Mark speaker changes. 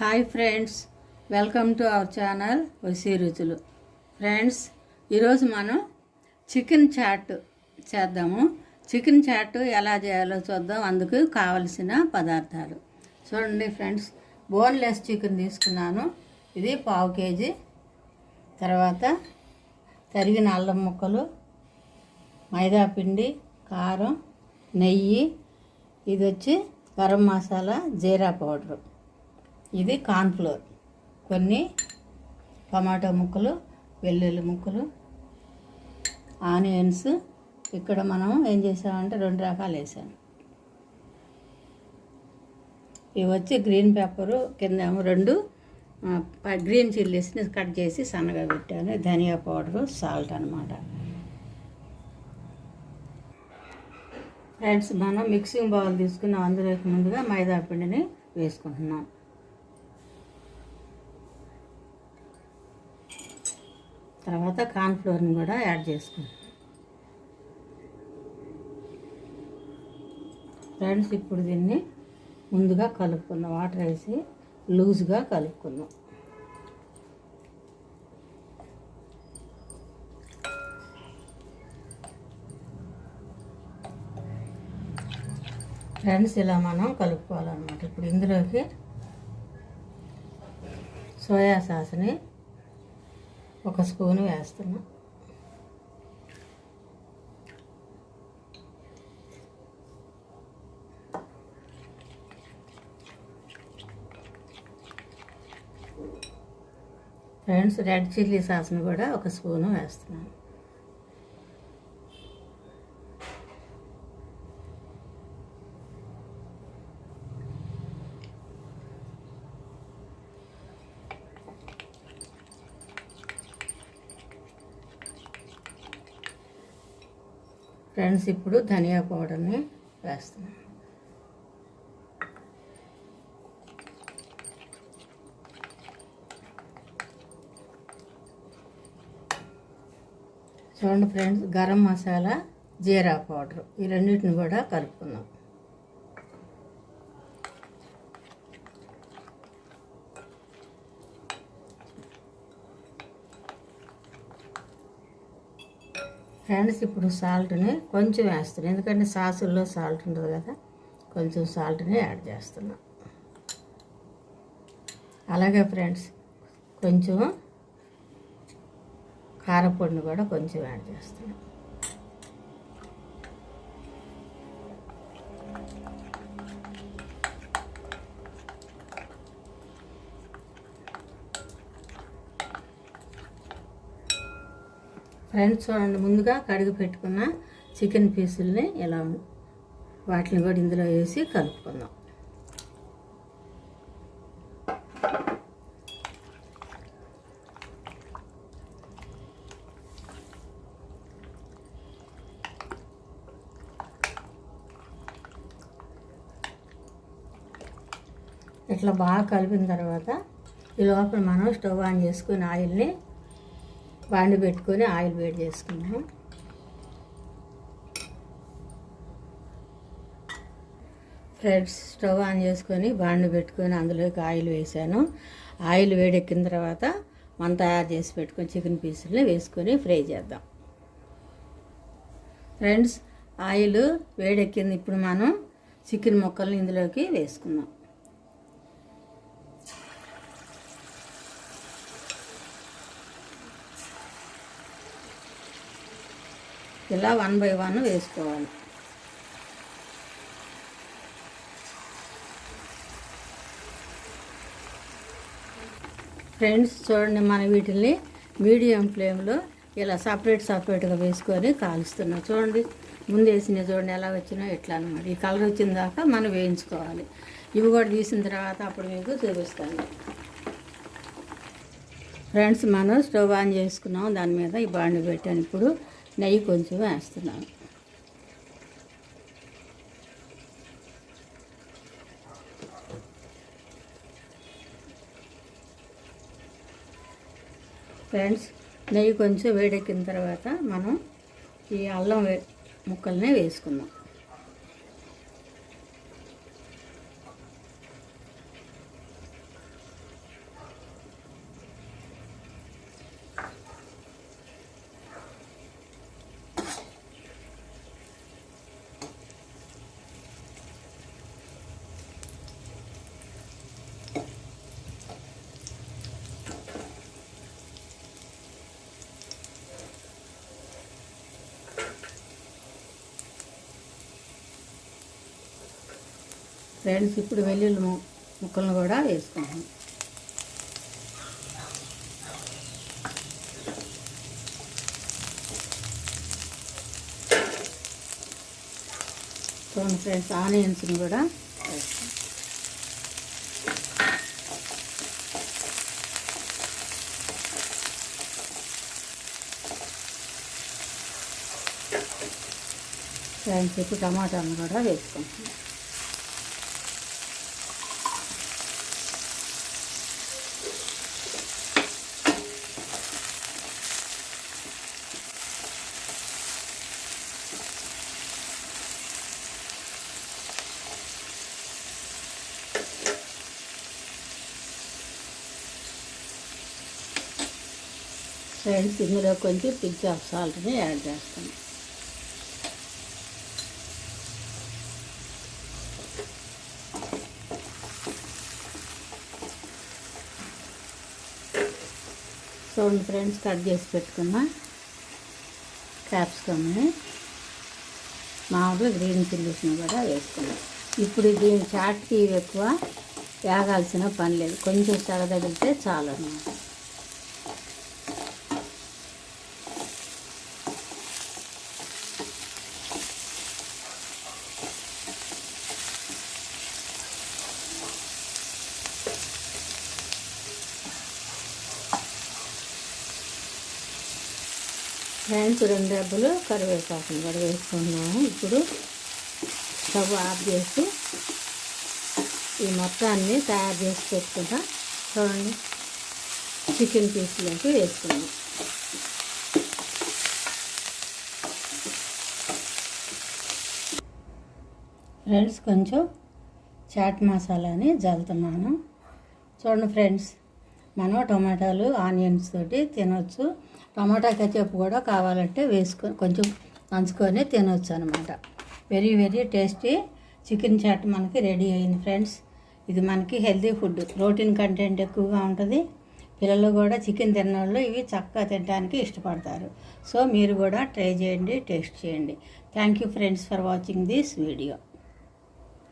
Speaker 1: Hi friends, welcome to our channel వసీ రుచులు. Friends, ఈరోజు మనం చికెన్ చాట్ చేద్దాము. చికెన్ చాట్ ఎలా చేయాలో చూద్దాం. అందుకు కావలసిన పదార్థాలు చూడండి ఫ్రెండ్స్. బోన్లెస్ చికెన్ తీసుకున్నాను, ఇది 1/2 కేజీ. తర్వాత తరిగిన అల్లం ముక్కలు, మైదా పిండి, కారం, నెయ్యి, ఇది వచ్చి గరం మసాలా, జీరా పౌడరు, ఇది కార్న్ఫ్లోర్, కొన్ని టమాటో ముక్కలు, వెల్లుల్లి ముక్కలు, ఆనియన్స్. ఇక్కడ మనం ఏం చేసామంటే 2 రకాలు వేసాను. ఇవి వచ్చి గ్రీన్ పెప్పరు, కింద 2 గ్రీన్ చిల్లీస్ని కట్ చేసి సన్నగా పెట్టాను. ధనియా పౌడరు, సాల్ట్ అన్నమాట. ఫ్రెండ్స్, మనం మిక్సింగ్ బౌల్ తీసుకున్నాం. అందులోకి ముందుగా మైదా పిండిని వేసుకుంటున్నాం. తర్వాత కార్న్ఫ్లోర్ని కూడా యాడ్ చేసుకుంటాం. ఫ్రెండ్స్, ఇప్పుడు దీన్ని ముందుగా కలుపుకుందాం. వాటర్ వేసి లూజ్గా కలుపుకుందాం. ఫ్రెండ్స్, ఇలా మనం కలుపుకోవాలన్నమాట. ఇప్పుడు ఇందులోకి సోయా సాస్ని 1 స్పూను వేస్తున్నాం. ఫ్రెండ్స్, రెడ్ చిల్లీ సాస్ని కూడా 1 స్పూను వేస్తున్నాను. ఫ్రెండ్స్, ఇప్పుడు ధనియా పౌడర్ని వేస్తున్నాం. చూడండి ఫ్రెండ్స్, గరం మసాలా, జీరా పౌడర్, ఈ రెండింటిని కూడా కలుపుకుందాం. ఫ్రెండ్స్, ఇప్పుడు సాల్ట్ని కొంచెం వేస్తున్నాను, ఎందుకంటే సాసుల్లో సాల్ట్ ఉంటుంది కదా, కొంచెం సాల్ట్ని యాడ్ చేస్తున్నాం. అలాగే ఫ్రెండ్స్, కొంచెం కారపొడిని కూడా కొంచెం యాడ్ చేస్తున్నాం. ఫ్రెండ్స్, చూడండి, ముందుగా కడిగి పెట్టుకున్న చికెన్ పీసుల్ని ఇలా వాటిని కూడా ఇందులో వేసి కలుపుకుందాం. ఇట్లా బాగా కలిపిన తర్వాత ఈ లోపల మనం స్టవ్ ఆన్ చేసుకుని ఆయిల్ని బాండి పెట్టుకొని ఆయిల్ వేడి చేసుకున్నాం. ఫ్రెండ్స్, స్టవ్ ఆన్ చేసుకొని బాండి పెట్టుకొని అందులోకి ఆయిల్ వేసాను. ఆయిల్ వేడెక్కిన తర్వాత మనం తయారు చేసి పెట్టుకొని చికెన్ పీసుల్ని వేసుకొని ఫ్రై చేద్దాం. ఫ్రెండ్స్, ఆయిల్ వేడెక్కింది. ఇప్పుడు మనం చికెన్ ముక్కల్ని ఇందులోకి వేసుకుందాం. ఇలా 1 బై 1 వేసుకోవాలి. ఫ్రెండ్స్, చూడండి, మన వీటిని మీడియం ఫ్లేమ్లో ఇలా సపరేట్గా వేసుకొని కాలుస్తున్నాం. చూడండి, ముందు వేసినవి చూడండి ఎలా వచ్చినా ఎట్లా అన్నమాట. ఈ కలర్ వచ్చిన దాకా మనం వేయించుకోవాలి. ఇవి కూడా తీసిన తర్వాత అప్పుడు మీకు చూపిస్తాను. ఫ్రెండ్స్, మనం స్టవ్ ఆన్ చేసుకున్నాం. దాని మీద ఈ బాండి పెట్టాను. ఇప్పుడు నెయ్యి కొంచెం వేస్తున్నాను. ఫ్రెండ్స్, నెయ్యి కొంచెం వేడెక్కిన తర్వాత మనం ఈ అల్లం ముక్కల్ని వేసుకుందాం. ఫ్రెండ్స్ ఇప్పుడు వెల్లుల్లి ముక్కలను కూడా వేసుకుంటాం. చూడండి ఫ్రెండ్స్, ఆనియన్స్ని కూడా వేస్తాం. ఫ్రెండ్స్ ఇప్పుడు టమాటాను కూడా వేసుకుంటాం. ఫ్రెండ్స్ ఇందులో కొంచెం పించ్ ఆఫ్ సాల్ట్ని యాడ్ చేస్తాం. చూడండి ఫ్రెండ్స్, కట్ చేసి పెట్టుకున్న క్యాప్సికమ్ని, మామూలుగా గ్రీన్ చిల్లీస్ని కూడా వేసుకున్నాం. ఇప్పుడు దీని చాట్కి ఎక్కువ వేగాల్సిన పని లేదు, కొంచెం తగదగిలితే చాలు అన్నమాట. ఫ్రెండ్స్ 2 రెబ్బలు కరివేపాకులు కూడా వేసుకున్నాము. ఇప్పుడు స్టవ్ ఆఫ్ చేసి ఈ మొత్తాన్ని తయారు చేసి పెట్టుకుంటా. చూడండి, చికెన్ పీస్లోకి వేసుకున్నాం. ఫ్రెండ్స్ కొంచెం చాట్ మసాలాని జల్లుతున్నాను. చూడండి ఫ్రెండ్స్, మనం టమాటాలు ఆనియన్స్ తోటి తినొచ్చు. టమాటా కెచప్ కూడా కావాలంటే వేసుకొని కొంచెం నంచుకొని తినొచ్చు అనమాట. Very very tasty chicken chaat మనకి రెడీ అయింది ఫ్రెండ్స్. ఇది మనకి హెల్తీ ఫుడ్, ప్రోటీన్ కంటెంట్ ఎక్కువగా ఉంటుంది. పిల్లలు కూడా చికెన్ తిన్నవాళ్ళు ఇవి చక్కగా తినడానికి ఇష్టపడతారు. సో మీరు కూడా ట్రై చేయండి, టేస్ట్ చేయండి. Thank you friends for watching this video.